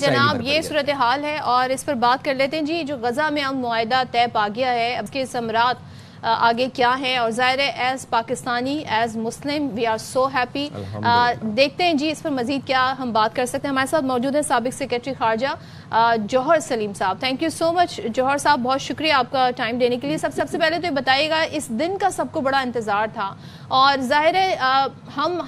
جناب یہ صورتحال ہے اور اس پر بات کر لیتے ہیں جی. جو غزہ میں اب معاہدہ طے پا گیا ہے، اب کے ثمرات آگے کیا ہیں؟ اور ظاہر ہے as Pakistani, as Muslim we are so happy. دیکھتے ہیں جی اس پر مزید کیا ہم بات کر سکتے ہیں. ہمارے ساتھ موجود ہیں سابق سیکریٹری خارجہ جوہر سلیم صاحب. تھینک یو سو مچ جوہر صاحب، بہت شکریہ آپ کا ٹائم دینے کے لیے. سب سے پہلے تو یہ بتائیے گا، اس دن کا سب کو بڑا انتظار تھا اور ظاہر ہے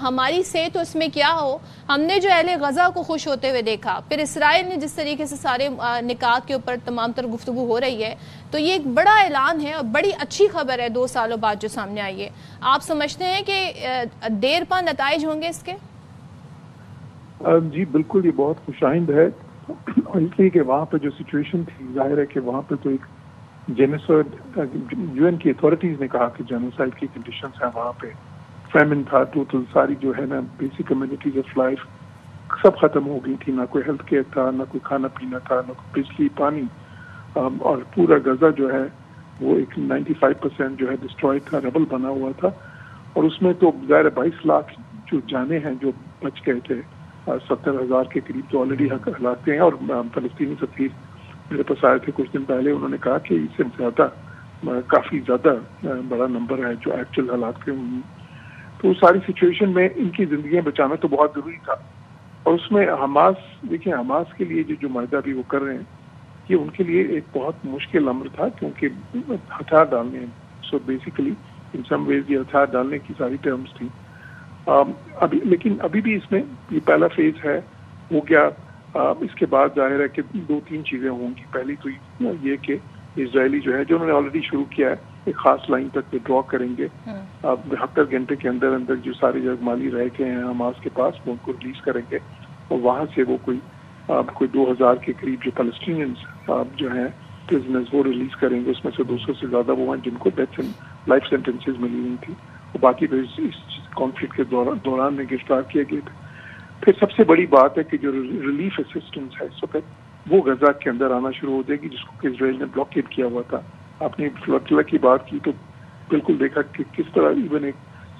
ہماری سے تو اس میں کیا ہو، ہم نے جو اہل غزہ کو خوش ہوتے ہوئے دیکھا، پھر اسرائیل نے جس طریقے سے سارے نکات کے اوپر تمام تر گفتگو ہو رہی ہے، تو یہ ایک بڑا اعلان ہے اور بڑی اچھی خبر ہے 2 سالوں بعد جو سامنے آئی ہے. آپ سمجھتے ہیں کہ دیر پا نتائج ہوں گے اس کے؟ جی بالکل، یہ بہت خوش آئند ہے اس لیے کہ وہاں پہ جو سچویشن تھی، ظاہر ہے کہ وہاں پہ تو ایک جینوسائڈ، یو این کی اتھارٹیز نے کہا کہ جینوسائڈ کی کنڈیشنز ہیں وہاں پہ، فیمن تھا، ٹوٹل ساری جو ہے نا بیسک کمیونٹیز آف لائف سب ختم ہو گئی تھی. نہ کوئی ہیلتھ کیئر تھا، نہ کوئی کھانا پینا تھا، نہ کوئی بجلی پانی، اور پورا غزہ جو ہے وہ ایک 95% جو ہے ڈسٹرائڈ تھا، ریبل بنا ہوا تھا. اور اس میں تو ظاہر 22 لاکھ جو جانے ہیں جو بچ گئے تھے، 70,000 کے قریب تو آلریڈی ہلاک ہیں. اور فلسطینی سفیر میرے پاس آئے تھے کچھ دن پہلے، انہوں نے کہا کہ اس سے زیادہ، کافی زیادہ بڑا نمبر ہے جو ایکچوئل ہلاک تھے. تو ساری سچویشن میں ان کی زندگیاں بچانا تو بہت ضروری تھا. اور اس میں حماس، دیکھیں حماس کے لیے جو معاہدہ بھی وہ کر رہے ہیں، یہ ان کے لیے ایک بہت مشکل امر تھا کیونکہ ہتھیار ڈالنے ہیں. سو بیسیکلی ان سم ویز یہ ہتھیار ڈالنے کی ساری ٹرمز تھیں. لیکن ابھی بھی اس میں یہ پہلا فیز ہے، ہو گیا. اس کے بعد ظاہر ہے کہ 2-3 چیزیں ہوں گی. پہلی تو یہ کہ اسرائیلی جو ہے، جو انہوں نے آلریڈی شروع کیا ہے، ایک خاص لائن تک ڈرا کریں گے. 72 گھنٹے کے اندر اندر جو سارے جرمالی رہ گئے ہیں حماس کے پاس، وہ ان کو ریلیز کریں گے. اور وہاں سے وہ کوئی 2000 کے قریب جو فلسطینینز جو ہیں پرزنرز وہ ریلیز کریں گے. اس میں سے 200 سے زیادہ وہ ہیں جن کو ڈیتھ لائف سینٹنسز ملی ہوئی تھی، اور باقی تو اس کانفلکٹ کے دوران میں گرفتار کیے گئے تھے. پھر سب سے بڑی بات ہے کہ جو ریلیف اسسٹنس ہے اس وقت وہ غزہ کے اندر آنا شروع ہو جائے گی، جس کو کہ اسرائیل نے بلاکیڈ کیا ہوا تھا. آپ نے فلوٹیلا کی بات کی تو بالکل دیکھا کہ کس طرح ایون ایک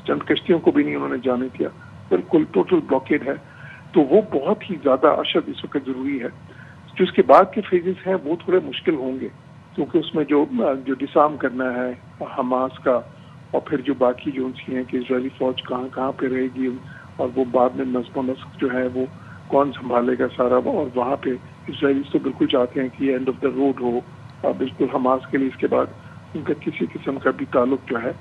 چند کشتیوں کو بھی نہیں انہوں نے جانے دیا، بالکل ٹوٹل بلاکیڈ ہے. تو وہ بہت ہی زیادہ اشد اس وقت ضروری ہے. جو اس کے بعد کے فیزز ہیں وہ تھوڑے مشکل ہوں گے، کیونکہ اس میں جو ڈسارم کرنا ہے حماس کا، اور پھر جو باقی جو ان کی ہیں کہ اسرائیلی فوج کہاں پہ رہے گی، اور وہ بعد میں نصب و نسق جو ہے وہ کون سنبھالے گا سارا. اور وہاں پہ اسرائیلیز تو بالکل چاہتے ہیں کہ یہ اینڈ آف دا روڈ ہو بالکل حماس کے لیے. اس کے بعد ان کا کسی قسم کا بھی تعلق جو ہے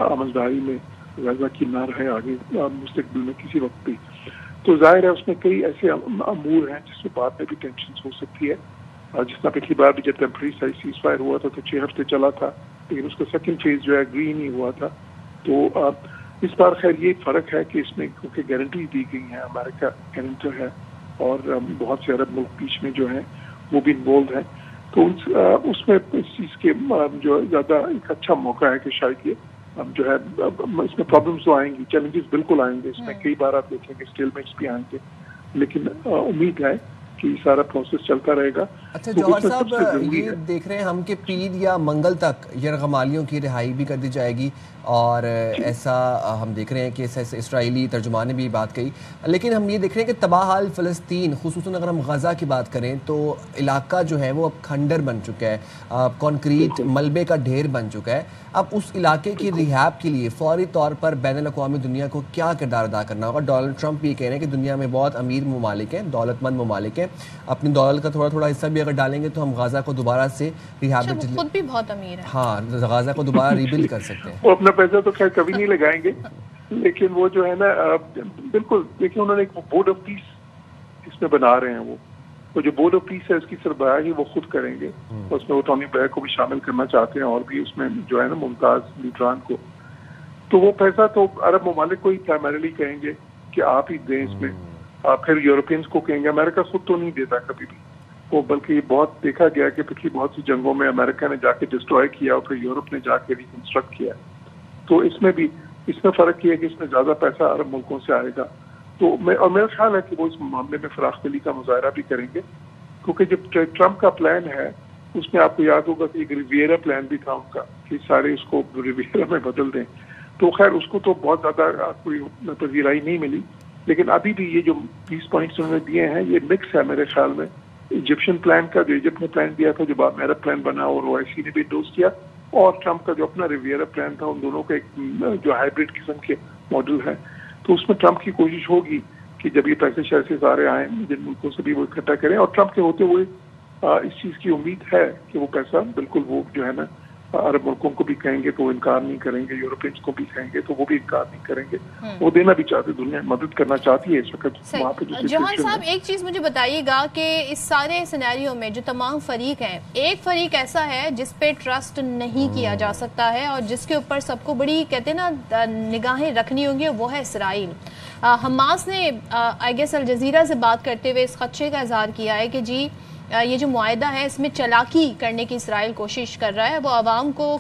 آمداری میں غزہ کی نہ رہے آگے مستقبل میں کسی وقت بھی. تو ظاہر ہے اس میں کئی ایسے امور ہیں جس میں بعد میں بھی ٹینشنز ہو سکتی ہے. جس طرح پچھلی بار بھی جب ٹیمپرری سیز فائر ہوا تھا تو 6 ہفتے چلا تھا، لیکن اس کا سیکنڈ فیز جو ہے اگری نہیں ہوا تھا. تو اس بار خیر یہ فرق ہے کہ اس میں کیونکہ گارنٹی دی گئی ہیں، امریکہ گارنٹر ہے اور بہت سے عرب ملک بیچ میں جو ہیں وہ بھی انوالوڈ ہیں. تو اس میں اس چیز کے جو زیادہ ایک اچھا موقع ہے کہ شاید یہ جو ہے اس میں پرابلمز تو آئیں گی، چیلنجز بالکل آئیں گے. اس میں کئی بار آپ دیکھیں گے اسٹیلمیٹس بھی آئیں گے، لیکن امید ہے کہ یہ سارا پروسیس چلتا رہے گا. اچھا جوہر صاحب، یہ دیکھ رہے ہیں ہم کہ پیر یا منگل تک یرغمالیوں کی رہائی بھی کر دی جائے گی، اور ایسا ہم دیکھ رہے ہیں کہ اسرائیلی ترجمان نے بھی بات کہی. لیکن ہم یہ دیکھ رہے ہیں کہ تباہ حال فلسطین، خصوصاً اگر ہم غزہ کی بات کریں تو علاقہ جو ہے وہ اب کھنڈر بن چکا ہے، کانکریٹ ملبے کا ڈھیر بن چکا ہے. اب اس علاقے کی ریہاب کے لیے فوری طور پر بین الاقوامی دنیا کو کیا کردار ادا کرنا ہوگا؟ ڈونلڈ ٹرمپ یہ کہہ رہے ہیں کہ دنیا میں بہت امیر ممالک ہیں، دولت مند ممالک ہیں، اپنی دولت کا تھوڑا حصہ بھی اگر ڈالیں گے تو ہم غزہ کو دوبارہ سے ریہیبلیٹ، خود بھی بہت امیر ہے، ہاں غزہ کو دوبارہ ریبلڈ کر سکتے ہیں. وہ اپنا پیسہ تو خیر کبھی نہیں لگائیں گے، لیکن وہ جو ہے نا بالکل دیکھیں انہوں نے ایک بورڈ آف پیس اس میں بنا رہے ہیں. وہ جو بورڈ آف پیس ہے اس کی سربراہی وہ خود کریں گے. اس میں وہ ٹونی بلیئر کو بھی شامل کرنا چاہتے ہیں اور بھی اس میں جو ہے نا ممتاز لیڈران کو. تو وہ پیسہ تو عرب ممالک کو ہی پرائمریلی کہیں گے کہ آپ ہی دیں اس میں، پھر یورپینز کو کہیں گے. امریکہ خود تو نہیں دیتا کبھی بھی وہ، بلکہ یہ بہت دیکھا گیا کہ پچھلی بہت سی جنگوں میں امریکہ نے جا کے ڈسٹروائے کیا اور پھر یورپ نے جا کے ریکنسٹرکٹ کیا. تو اس میں بھی فرق یہ ہے کہ اس میں زیادہ پیسہ عرب ملکوں سے آئے گا. تو اور میرا خیال ہے کہ وہ اس معاملے میں فراخ دلی کا مظاہرہ بھی کریں گے، کیونکہ جب ٹرمپ کا پلان ہے اس میں آپ کو یاد ہوگا کہ ایک ریویرا پلان بھی تھا ان کا کہ سارے اس کو ریویرا میں بدل دیں. تو خیر اس کو تو بہت زیادہ کوئی پذیرائی نہیں ملی، لیکن ابھی بھی یہ جو 20 پوائنٹس انہوں نے دیے ہیں یہ مکس ہے میرے خیال میں. ایجپشین پلان کا جو ایجپٹ نے پلان دیا تھا جو بعد عرب پلان بنا اور OIC نے بھی انڈورس کیا, اور ٹرمپ کا جو اپنا ریویرا پلان تھا, ان دونوں کا ایک جو ہائبرڈ قسم کے ماڈل ہے. تو اس میں ٹرمپ کی کوشش ہوگی کہ جب یہ پیسے شیسے سارے آئیں جن ملکوں سے بھی وہ اکٹھا کریں, اور ٹرمپ کے ہوتے ہوئے اس چیز کی امید ہے کہ وہ پیسہ بالکل وہ جو ہے نا عرب ملکوں کو بھی کہیں گے تو وہ انکار نہیں کریں گے, یورپینس کو بھی کہیں گے تو وہ بھی انکار نہیں کریں گے, وہ دینا بھی چاہتے, دنیا مدد کرنا چاہتی ہے اس وقت وہاں پہ. جوہر صاحب ایک چیز مجھے بتائیے گا کہ اس سارے سینیریو میں جو تمام فریق ہیں, ایک فریق ایسا ہے جس پہ ٹرسٹ نہیں کیا جا سکتا ہے اور جس کے اوپر سب کو بڑی کہتے ہیں نا نگاہیں رکھنی ہوں گی, وہ ہے اسرائیل. حماس نے آئی گیس الجزیرہ سے بات کرتے ہوئے اس خدشے کا اظہار کیا ہے کہ جی یہ جو معاہدہ ہے اس میں چلاکی کرنے کی اسرائیل کوشش کر رہا ہے. وہ عوام کو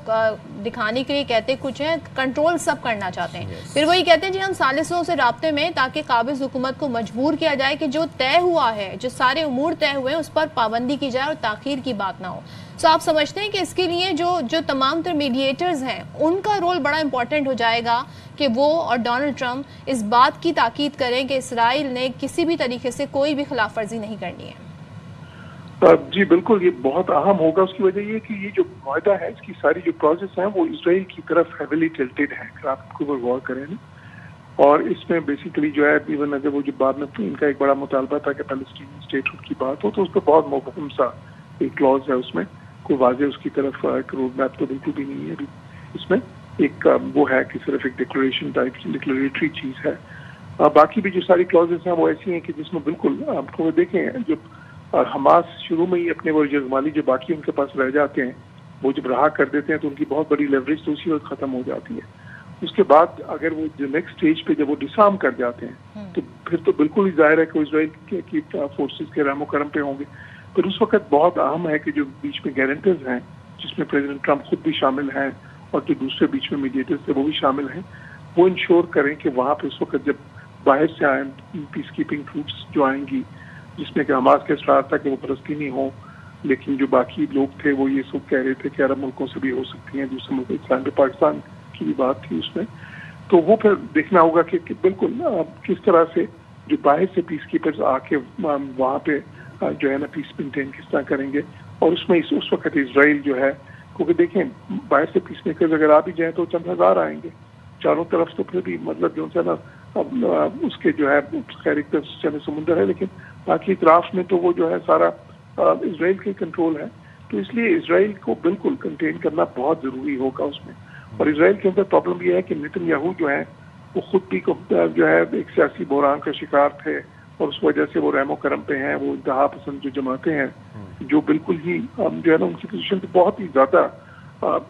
دکھانے کے لیے کہتے کچھ ہیں, کنٹرول سب کرنا چاہتے ہیں, پھر وہی کہتے ہیں جی ہم ثالثوں سے رابطے میں تاکہ قابض حکومت کو مجبور کیا جائے کہ جو طے ہوا ہے, جو سارے امور طے ہوئے ہیں اس پر پابندی کی جائے اور تاخیر کی بات نہ ہو. تو آپ سمجھتے ہیں کہ اس کے لیے جو تمام تر میڈیٹرز ہیں ان کا رول بڑا امپورٹنٹ ہو جائے گا کہ وہ اور ڈونلڈ ٹرمپ اس بات کی تاکید کریں کہ اسرائیل نے کسی بھی طریقے سے کوئی بھی خلاف ورزی نہیں کرنی ہے؟ جی بالکل, یہ بہت اہم ہوگا. اس کی وجہ یہ کہ یہ جو معاہدہ ہے اس کی ساری جو کلازز ہیں وہ اسرائیل کی طرف ہیویلی ٹلٹڈ ہیں, اگر آپ کو غور کریں نا. اور اس میں بیسیکلی جو ہے ایون اگر وہ جو بعد میں ان کا ایک بڑا مطالبہ تھا کہ فلسطینی اسٹیٹ کی بات ہو تو اس پہ بہت مبہم سا ایک کلوز ہے, اس میں کوئی واضح اس کی طرف ایک روڈ میپ تو بالکل بھی نہیں ہے ابھی. اس میں ایک وہ ہے کہ صرف ایک ڈکلریشن ٹائپ ڈکلریٹری چیز ہے. باقی بھی جو ساری کلوزز ہیں وہ ایسی ہیں کہ جس میں بالکل آپ کو دیکھیں جو حماس شروع میں ہی اپنے وہ جزمالی جو باقی ان کے پاس رہ جاتے ہیں وہ جب رہا کر دیتے ہیں تو ان کی بہت بڑی لیوریج تو اسی وقت ختم ہو جاتی ہے. اس کے بعد اگر وہ جو نیکسٹ اسٹیج پہ جب وہ ڈسارم کر جاتے ہیں تو پھر تو بالکل ہی ظاہر ہے کہ اسرائیل کی فورسز کے رحم و کرم پہ ہوں گے. پھر اس وقت بہت اہم ہے کہ جو بیچ میں گارنٹرز ہیں جس میں پریزیڈنٹ ٹرمپ خود بھی شامل ہیں اور جو دوسرے بیچ میں میڈیٹرز تھے وہ بھی شامل ہیں, وہ انشور کریں کہ وہاں پہ اس وقت جب باہر سے آئیں پیس کیپنگ ٹروپس جو آئیں گی جس میں کہ حماس کا اصرار تھا کہ وہ فلسطینی ہوں, لیکن جو باقی لوگ تھے وہ یہ سب کہہ رہے تھے کہ عرب ملکوں سے بھی ہو سکتی ہیں, دوسرے ملک اسلام پاکستان کی بھی بات تھی اس میں. تو وہ پھر دیکھنا ہوگا کہ بالکل کس طرح سے جو باہر سے پیس کیپرز آ کے وہاں پہ جو ہے نا پیس مینٹین کس طرح کریں گے. اور اس میں اس وقت اسرائیل جو ہے کیونکہ دیکھیں باہر سے پیس میکرز اگر آ بھی جائیں تو چند ہزار آئیں گے چاروں طرف, تو پھر بھی مطلب جو ہے نا اس کے جو ہے خیر ایک طرف سمندر ہے لیکن باقی اطراف میں تو وہ جو ہے سارا اسرائیل کے کنٹرول ہے. تو اس لیے اسرائیل کو بالکل کنٹین کرنا بہت ضروری ہوگا اس میں. اور اسرائیل کے اندر پرابلم یہ ہے کہ نیتن یاہو جو ہے وہ خود بھی جو ہے ایک سیاسی بحران کا شکار تھے اور اس وجہ سے وہ رحم و کرم پہ ہیں. وہ انتہا پسند جو جماعتیں ہیں جو بالکل ہی جو ہے نا ان کی پوزیشن تو بہت ہی زیادہ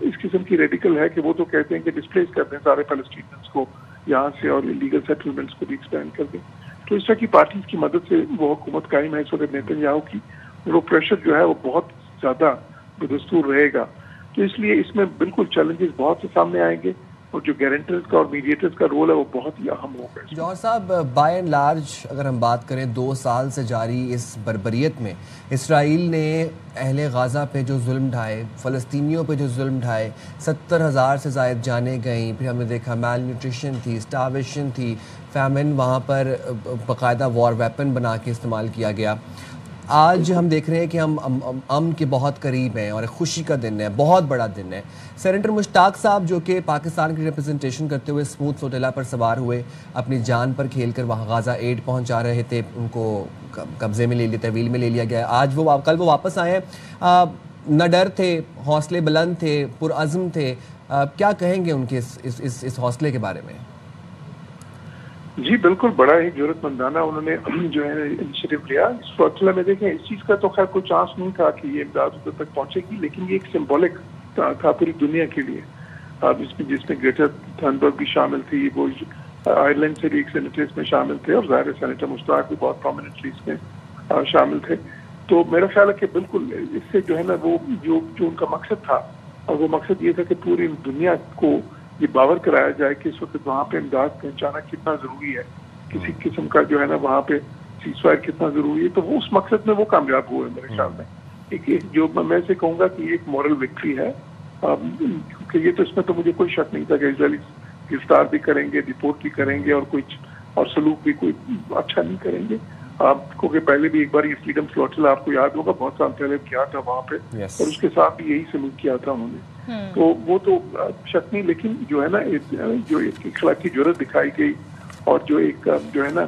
اس قسم کی ریڈیکل ہے کہ وہ تو کہتے ہیں کہ ڈسپلیس کر دیں سارے فلسطینیز کو یہاں سے اور لیگل سیٹلمنٹس کو بھی ایکسپینڈ کر دیں. تو اس طرح کی پارٹیز کی مدد سے وہ حکومت قائم ہے اس وقت نیتن یاہو کی, اور وہ پریشر جو ہے وہ بہت زیادہ بدستور رہے گا. تو اس لیے اس میں بالکل چیلنجز بہت سے سامنے آئیں گے اور جو گارنٹرز کا اور میڈیٹرز کا رول ہے وہ بہت ہی اہم ہوگا. جوہر صاحب, بائی اینڈ لارج اگر ہم بات کریں 2 سال سے جاری اس بربریت میں اسرائیل نے اہل غزہ پہ جو ظلم ڈھائے, فلسطینیوں پہ جو ظلم ڈھائے, 70,000 سے زائد جانیں گئیں, پھر ہم نے دیکھا میل نیوٹریشن تھی, اسٹارویشن تھی, فیمن وہاں پر باقاعدہ وار ویپن بنا کے استعمال کیا گیا. آج ہم دیکھ رہے ہیں کہ ہم امن کے بہت قریب ہیں اور ایک خوشی کا دن ہے, بہت بڑا دن ہے. سینیٹر مشتاق صاحب جو کہ پاکستان کی ریپرزنٹیشن کرتے ہوئے اسموتھ فلوٹیلا پر سوار ہوئے, اپنی جان پر کھیل کر وہاں غزہ ایڈ پہنچا رہے تھے, ان کو قبضے میں لے لیا, تحویل میں لے لیا گیا. آج کل وہ واپس آئے ہیں, نہ ڈر تھے, حوصلے بلند تھے, پرعزم تھے. کیا کہیں گے ان کے اس حوصلے کے بارے میں؟ جی بالکل, بڑا ہی جرأت مندانہ انہوں نے جو ہے انیشیٹو لیا. اس سلسلے میں دیکھیں اس چیز کا تو خیر کوئی چانس نہیں تھا کہ یہ امداد ادھر تک پہنچے گی, لیکن یہ ایک سمبولک تھا پوری دنیا کے لیے. جس میں گریٹر تھنبرگ بھی شامل تھی, وہ آئرلینڈ سے بھی ایک سینیٹر اس میں شامل تھے, اور ظاہر سینیٹر مشتاق بھی بہت پرومیننٹلی اس میں شامل تھے. تو میرا خیال ہے کہ بالکل اس سے جو ہے نا وہ جو ان کا مقصد تھا, اور وہ مقصد یہ تھا کہ پوری دنیا کو یہ باور کرایا جائے کہ اس وقت وہاں پہ امداد پہنچانا کتنا ضروری ہے, کسی قسم کا جو ہے نا وہاں پہ سیز فائر کتنا ضروری ہے. تو وہ اس مقصد میں وہ کامیاب ہوئے میرے خیال میں. ایک جو میں سے کہوں گا کہ یہ ایک مورل وکٹری ہے, کیونکہ یہ تو اس میں تو مجھے کوئی شک نہیں تھا کہ اسرائیلی گرفتار بھی کریں گے, ڈپورٹ بھی کریں گے, اور کوئی اور سلوک بھی کوئی اچھا نہیں کریں گے. آپ کو کہ پہلے بھی ایک بار یہ فریڈم سلوٹل آپ کو یاد ہوگا بہت سال پہلے کیا تھا وہاں پہ, اور اس کے ساتھ بھی یہی سلوک کیا تھا انہوں نے. تو وہ تو شک نہیں, لیکن جو ہے نا جو ایک اخلاقی جرات دکھائی گئی اور جو ایک جو ہے نا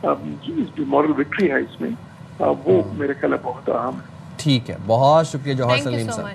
جو مورل وکٹری ہے اس میں, وہ میرے خیال ہے بہت اہم ہے. ٹھیک ہے, بہت شکریہ جوہر سلیم صاحب.